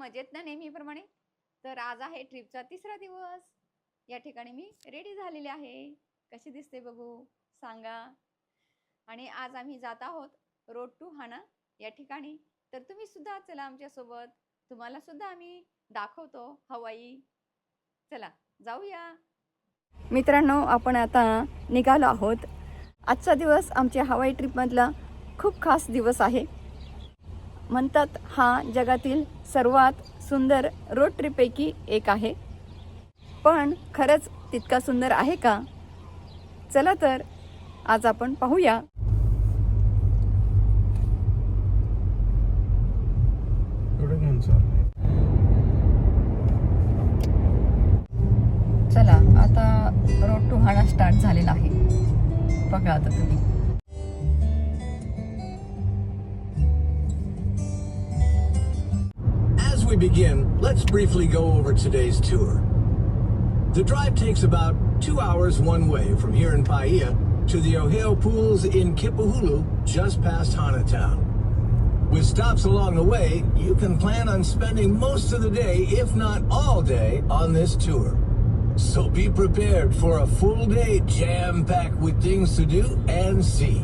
मजेत ना नेहमीप्रमाणे. तर आज आहे ट्रिपचा तिसरा दिवस. या ठिकाणी मी रेडी झालेले आहे. कशी दिसते बघू सांगा. आणि आज आम्ही जात आहोत रोड टू हाना या ठिकाणी. तर तुम्ही सुद्धा चला आमच्या सोबत. तुम्हाला सुद्धा आम्ही दाखवतो हवाई. चला जाऊया. मित्रांनो, आपण आता निघालो आहोत. आजचा दिवस आमच्या हवाई ट्रिपमधला खूप खास दिवस आहे. म्हणतात हा जगातील सर्वात सुंदर रोड ट्रिपपैकी एक आहे. पण खरंच तितका सुंदर आहे का? चला तर आज आपण पाहूया. चला आता रोड टू हाना स्टार्ट झालेला आहे. बघा आता तुम्ही. As we begin, let's briefly go over today's tour. The drive takes about 2 hours one way from here in Paia to the Ohio Pools in Kipahulu, just past Hana Town. With stops along the way, you can plan on spending most of the day, if not all day, on this tour. So be prepared for a full day jam-packed with things to do and see.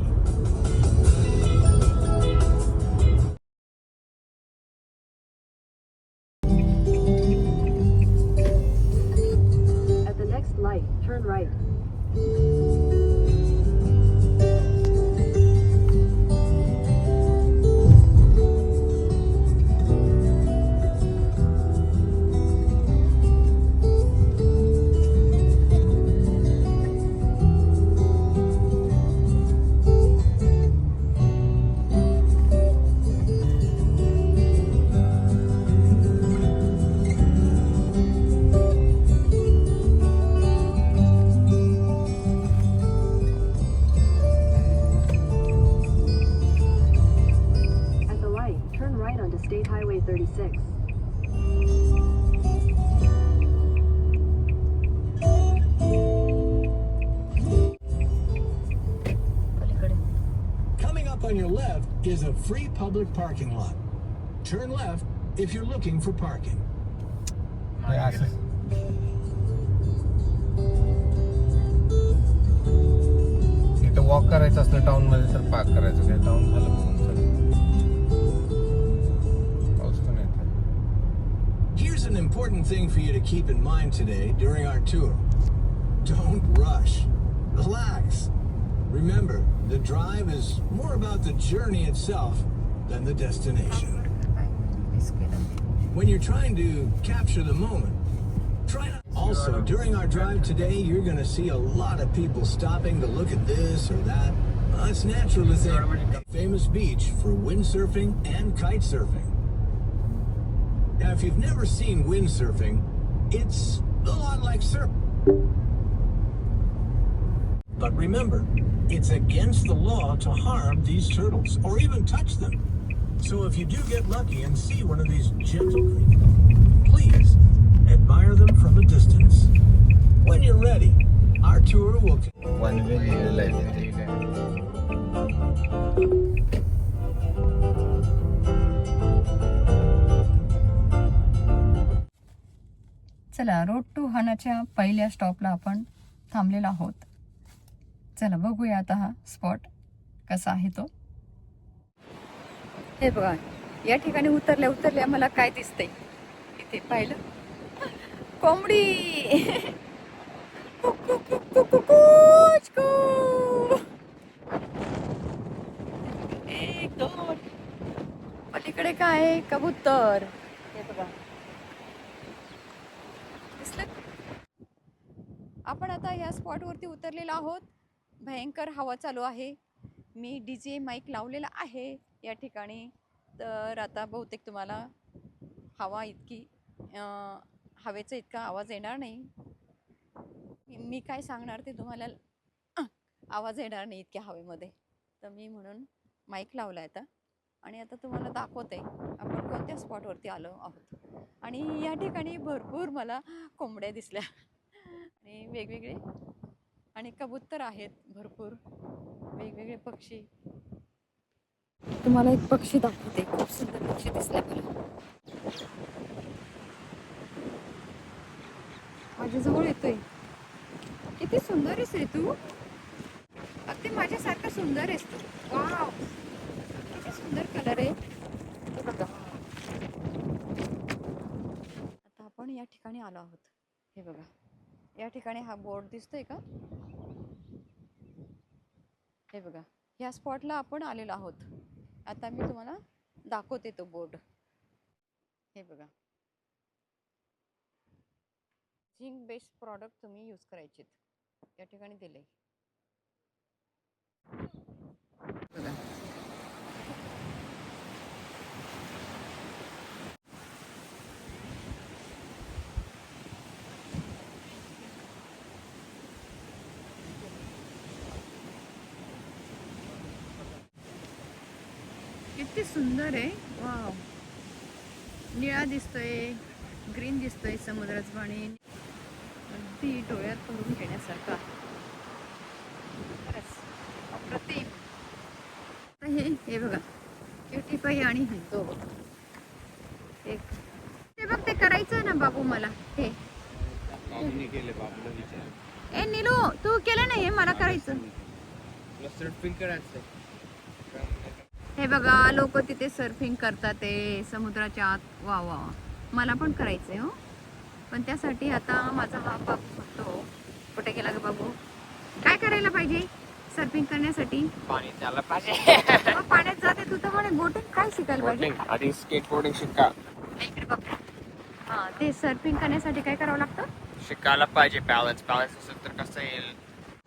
At the next light, turn right. At the light, turn right onto State Highway 36. Coming up on your left is a free public parking lot. Turn left if you're looking for parking. इथं walk करायचं असलं town मध्ये तर park करायचं. काय town झालं बघून चला. पाऊस पण येतो. Here's an important thing for you to keep in mind today during our tour. Don't rush. Relax. Remember, the drive is more about the journey itself than the destination. When you're trying to capture the moment, try not. Also, during our drive today, you're going to see a lot of people stopping to look at this or that. It's natural to think a famous beach for windsurfing and kite surfing. Now, if you've never seen windsurfing, it's a lot like surfing. But remember, it's against the law to harm these turtles or even touch them. So if you do get lucky and see one of these gentle creatures, please admire them from a distance. When you're ready, our tour will one way लिहिलेलं आहे तिथे. चला road to हानाच्या पहिल्या स्टॉपला आपण थांबलेलो आहोत. चला बघूया आता हा स्पॉट कसा आहे तो. हे बघा, या ठिकाणी उतरल्या मला काय दिसतंय इथे पाहिलं. कोंबडी. एक दोन. पलीकडे काय आहे? कबूतर. हे बघा दिसलं. आपण आता या स्पॉट वरती उतरलेलो आहोत. भयंकर हवा चालू आहे. मी DJ माईक लावलेला आहे या ठिकाणी. तर आता बहुतेक तुम्हाला हवा इतकी हवेचा इतका आवाज येणार नाही. मी काय सांगणार ते तुम्हाला आवाज येणार नाही इतक्या हवेमध्ये. तर मी म्हणून माईक लावला आता. आणि आता तुम्हाला दाखवते आपण कोणत्या स्पॉटवरती आलो आहोत. आणि या ठिकाणी भरपूर मला कोंबड्या दिसल्या आणि वेगवेगळे आणि कबूतर आहेत भरपूर वेगवेगळे पक्षी. तुम्हाला एक पक्षी दाखवते. खूप सुंदर पक्षी दिसला मला. सुंदर आहेस रे तू. अगदी माझ्यासारखा सुंदर आहेस तू. वाव, किती सुंदर कलर आहे. हे बघा. आता आपण या ठिकाणी आलो आहोत. हे बघा, या ठिकाणी हा बोर्ड दिसतोय का? हे बघा, ह्या स्पॉटला आपण आलेलो आहोत. आता मी तुम्हाला दाखवते तो बोर्ड. हे बघा, झिंक बेस्ड प्रॉडक्ट तुम्ही यूज करायचे या ठिकाणी दिले. बघा, किती सुंदर आहे. वाव, निळा दिसतोय, ग्रीन दिसतोय समुद्राचं पाणी. अगदी डोळ्यात भरून घेण्यासारखा. खरंच अप्रतिम. हे बघा, क्युटीफाई आणि हिंदो. एक ते बघ, ते करायचं ना बाबू मला. हे ए नीलू, तू केलं नाही, हे मला करायचं. हे बघा, लोक तिथे सर्फिंग करतात ते समुद्राच्या आत. वा वा, मला पण करायचंय हो. पण त्यासाठी आता माझा हा बाबू म्हणतो. कुठे गेला ग बाबू? काय करायला पाहिजे सर्फिंग करण्यासाठी? पाण्यात जायला पाहिजे. मग पाण्यात जाते तू तर म्हणे बोटिंग काय शिकायला पाहिजे? आधी स्केटबोर्डिंग शिका. इकडे बघ. हा, ते सर्फिंग करण्यासाठी काय करावं लागतं? शिकायला पाहिजे. बॅलन्स असेल तर कसं येईल.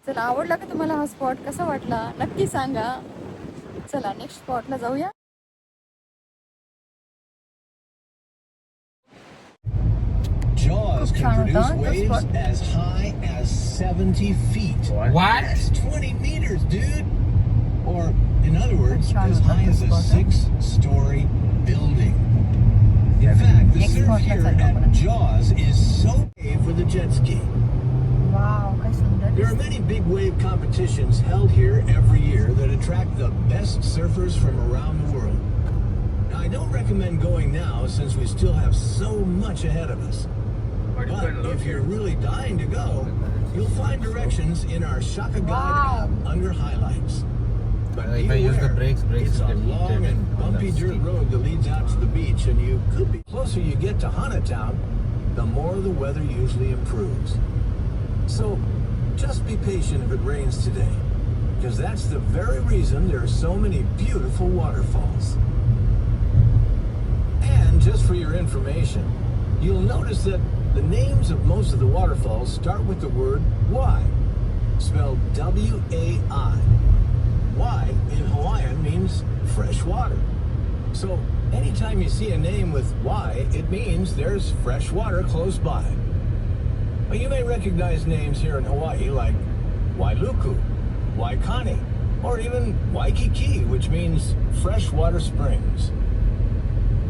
चला, आवडला का तुम्हाला हा स्पॉट? कसा वाटला नक्की सांगा. चला, नेक्स्ट स्पॉटला जाऊया. Jaws can Channel produce done, this waves one. as high as 70 feet. What? That's 20 meters, dude. Or, in other words, Channel as high done, as this a one. 6-story building. In fact, the Next surf spot, here let's open at it. Jaws is so safe for the jet ski. Wow, काय सुंदर. There are many big wave competitions held here every year that attract the best surfers from around the world. Now, I don't recommend going now since we still have so much ahead of us. But if you're really dying to go, you'll find directions in our Shaka Guide Wow. app under highlights. But be If I use the aware, brakes it's will a get long heated and on bumpy the dirt steep. road that leads out to the beach, and you could be. The closer you get to Hana Town, the more the weather usually improves. So, just be patient if it rains today, because that's the very reason there are so many beautiful waterfalls. And just for your information, you'll notice that the names of most of the waterfalls start with the word Y, spelled W-A-I. Y in Hawaiian means fresh water. So anytime you see a name with Y, it means there's fresh water close by. But you may recognize names here in Hawaii like Wailuku, Waikani, or even Waikiki, which means freshwater springs.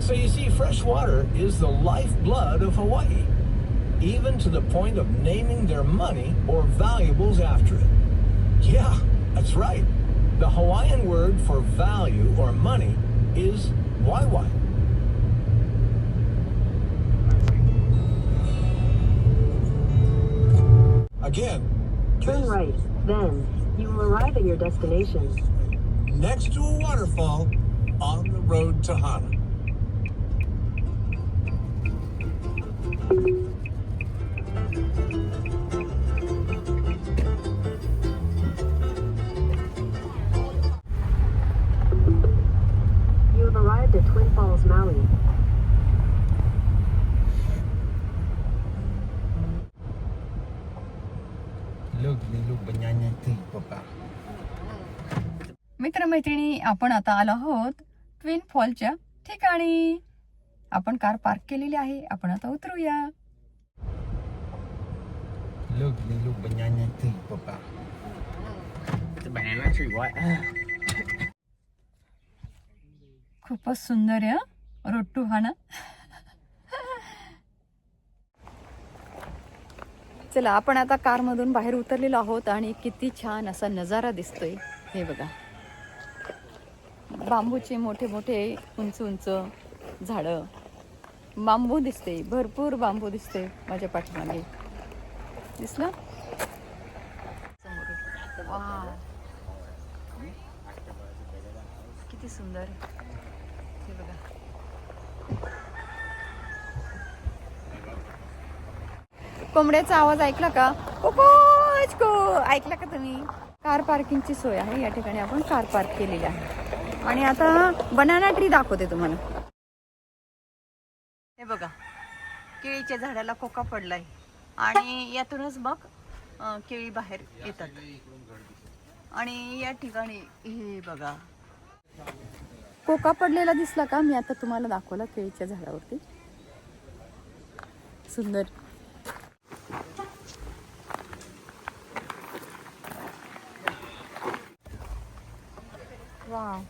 So you see, fresh water is the lifeblood of Hawaii, even to the point of naming their money or valuables after it. Yeah, that's right. The Hawaiian word for value or money is waiwai. Again, Turn right. Then, you will arrive at your destination. next to a waterfall on the road to Hana. You have arrived at Twin Falls, Maui. Look, banyanya tea, papa. मित्रमैत्रिणी, आपण आता आलो आहोत twin फॉलच्या ठिकाणी. आपण car park केलेली आहे. आपण आता उतरूया. Look, banyanya tea, papa. The banana tree, what? खूपच सुंदर आहे रोड टू हाना. चला, आपण आता कारमधून बाहेर उतरलेलो आहोत आणि किती छान असा नजारा दिसतोय. हे बघा, बांबूचे मोठे मोठे उंच उंच झाडं. बांबू दिसते, भरपूर बांबू दिसते माझ्या पाठीमागे. दिसलं? वा, किती सुंदर. हे बघा. कोंबड्याचा आवाज ऐकला का? कोकोचको ऐकला का तुम्ही? कार पार्किंगची सोय आहे या ठिकाणी. आपण कार पार्क केलेली आहे. आणि आता बनाना ट्री दाखवते तुम्हाला. हे बघा, केळीच्या झाडाला कोका पडलाय आणि यातूनच मग केळी बाहेर येतात. आणि या ठिकाणी हे बघा, कोका पडलेला दिसला का? मी आता तुम्हाला दाखवला केळीच्या झाडावरती. सुंदर. वाव,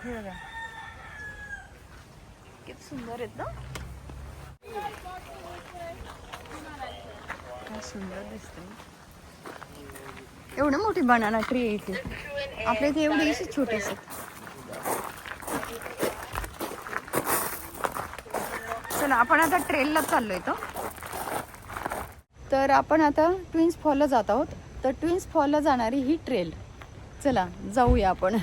हे बघा किती सुंदर आहेत ना. काय सुंदर दिसते. एवढी मोठी बनाना ट्री आहे इथे. आपल्या इथे एवढी अशी छोटीशी. चला आपण आता ट्रेलला चाललोय तर आपण आता ट्विन्स फॉलला जात आहोत. तर ट्विन्स फॉलला जाणारी ही ट्रेल. चला जाऊया आपण.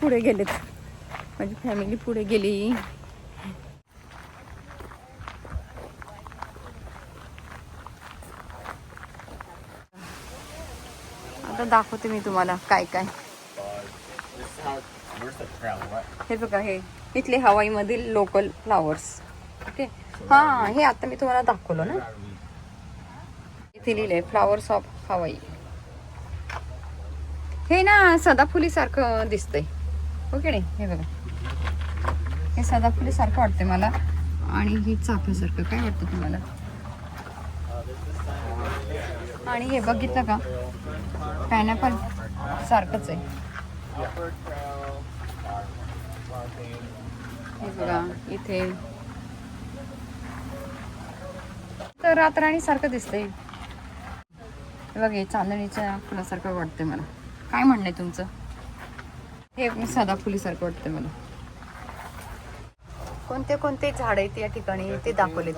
पुढे गेलेत, माझी फॅमिली पुढे गेली. आता दाखवते मी तुम्हाला काय काय. हे बघा, हे इथले हवाई मधील लोकल फ्लावर्स. ओके, हा हे आता मी तुम्हाला दाखवलं ना. इथे लिहिलंय फ्लावर्स ऑफ हवाई. हे ना सदाफुली सारखं दिसतंय. ओके नाही, हे बघा, हे सदाफुली सारखं वाटतंय मला. आणि हे चाफ्यासारखं काय वाटतं तुम्हाला? आणि हे बघितलं का, पायनॅपल सारखंच आहे. हे बघा इथे तर रातराणी सारखं दिसतंय. हे बघा, चांदणीच्या फुलासारखं वाटतंय मला. काय म्हणणं आहे तुमचं? हे सदाफुली सारखं वाटतंय मला. कोणते कोणते झाड आहेत या ठिकाणी ते दाखवलेत.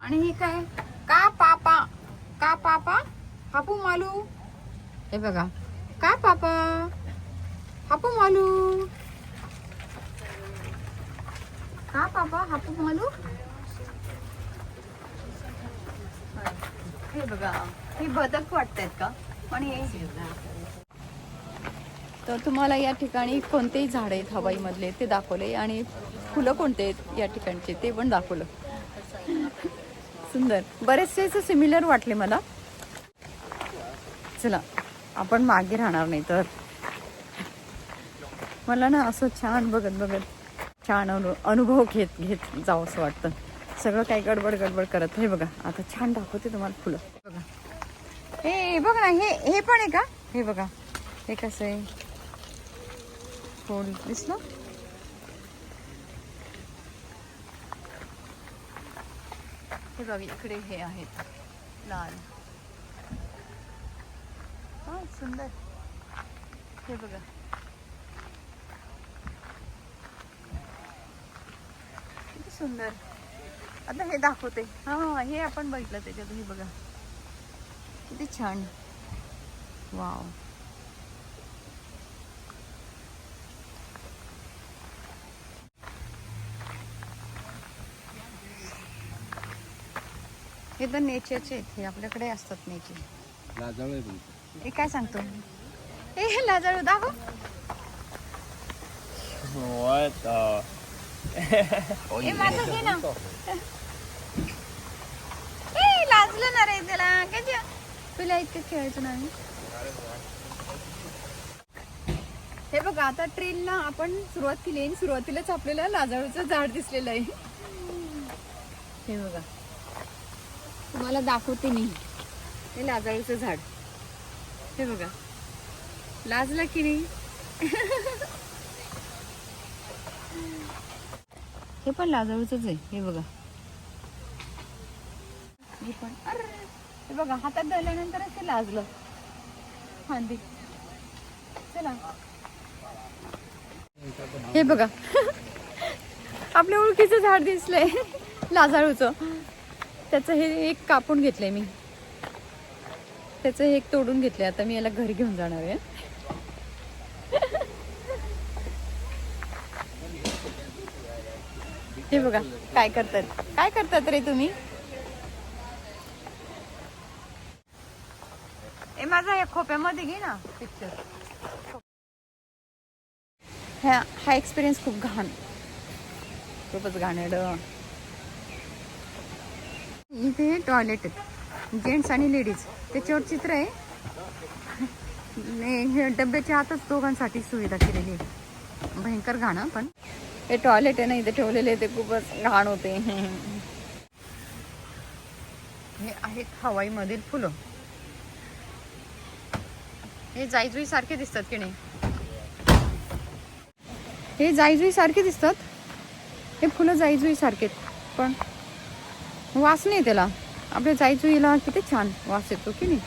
आणि हे काय? का पापा, का पापा हापू मालू. हे बघा, का पापा हापू मालू, का पापा हापू मालू. हे बघा, हे बदक वाटतायत का? आणि तर तुम्हाला या ठिकाणी कोणतेही झाड आहेत हवाई मधले ते दाखवले. आणि फुलं कोणते आहेत या ठिकाणचे ते पण दाखवलं. सुंदर, बरेचसे सिमिलर वाटले मला. चला आपण मागे राहणार नाही. तर मला ना असं छान बघत बघत छान अनुभव घेत घेत जावं असं वाटतं. सगळं काही गडबड गडबड करत. हे बघा, आता छान दाखवते तुम्हाला फुलं. बघा, हे बघ ना, हे पण आहे का? हे बघा, हे कसं आहे फुल दिसलं. हे बघा, इकडे हे आहेत लाल. हा सुंदर. हे बघा, किती सुंदर. आता हे दाखवते. हा, हे आपण बघितलं त्याच्यात. हे बघा किती छान. वाव, हे तर नेचरचे आहेत. हे आपल्याकडे असतात नेचर. हे काय सांगतो? हे लाजाळू दाखव. What the? हे माझं घे ना. ए लाजलं ना रे त्याला. काय तुला इतकं खेळायचं ना. हे बघा, आता ट्रेनला आपण सुरुवात केली आणि सुरुवातीलाच आपल्याला लाजाळूचं झाड दिसलेलं आहे. हे बघा, तुम्हाला दाखवते मी. हे लाजाळूचं झाड. हे बघा, लाजला की नाही. हे पण लाजाळूचंच आहे. हे बघा, हे पण. अरे हे बघा, हातात धरल्यानंतरच ते लाजलं. फांदी. चला, हे बघा आपल्या ओळखीचं झाड दिसलंय लाजाळूचं. त्याचं हे एक कापून घेतलंय मी. त्याचं हे एक तोडून घेतलंय. आता मी याला घरी घेऊन जाणार आहे. हे बघा काय करतात रे तुम्ही. ए माझा या खोप्यामध्ये घे ना पिक्चर. हा एक्सपिरियन्स खूप घाण, खूपच घाणेरडं. इथे टॉयलेट आहेत जेंट्स आणि लेडीज. त्याच्यावर चित्र आहे. हे डब्याच्या आतच दोघांसाठी सुविधा केलेली आहे. भयंकर घाण. पण हे टॉयलेट आहे ना इथे ठेवलेले ते खूपच घाण होते. हे आहेत हवाईमधील फुलं. हे जाईजुई सारखे दिसतात की नाही. हे जाईजुई सारखे दिसतात. हे फुलं जाईजुई सारखे पण वास नाही त्याला. आपल्या जाईजुईला किती छान वास येतो की नाही.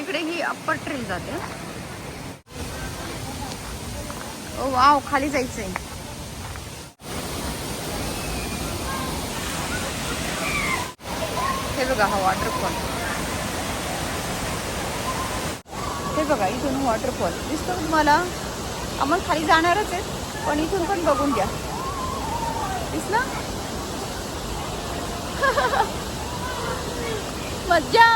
इकडे ही अप्पर ट्रेन जाते. ओ वाव खाली जायचंय. हे बघा हा वॉटरफॉल. हे बघा इथून वॉटरफॉल दिसतो तुम्हाला. आपण खाली जाणारच आहे पण इथून पण बघून घ्या. दिसला मज्जा.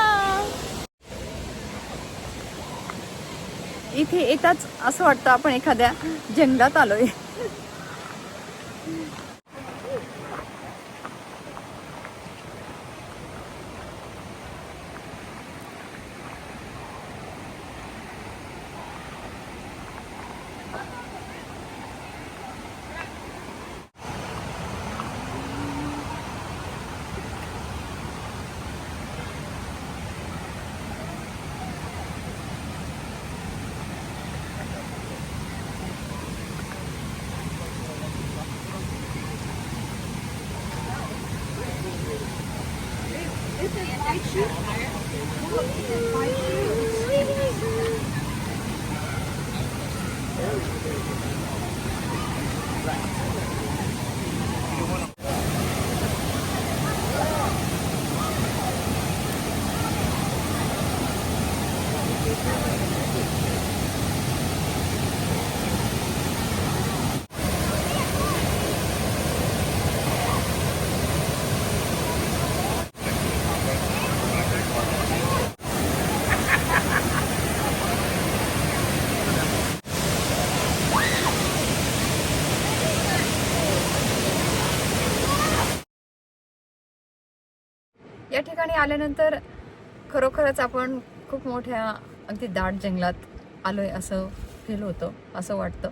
इथे येताच असं वाटतं आपण एखाद्या जंगलात आलोय. या ठिकाणी आल्यानंतर खरोखरच आपण खूप मोठ्या अगदी दाट जंगलात आलोय असं फील होतं, असं वाटतं.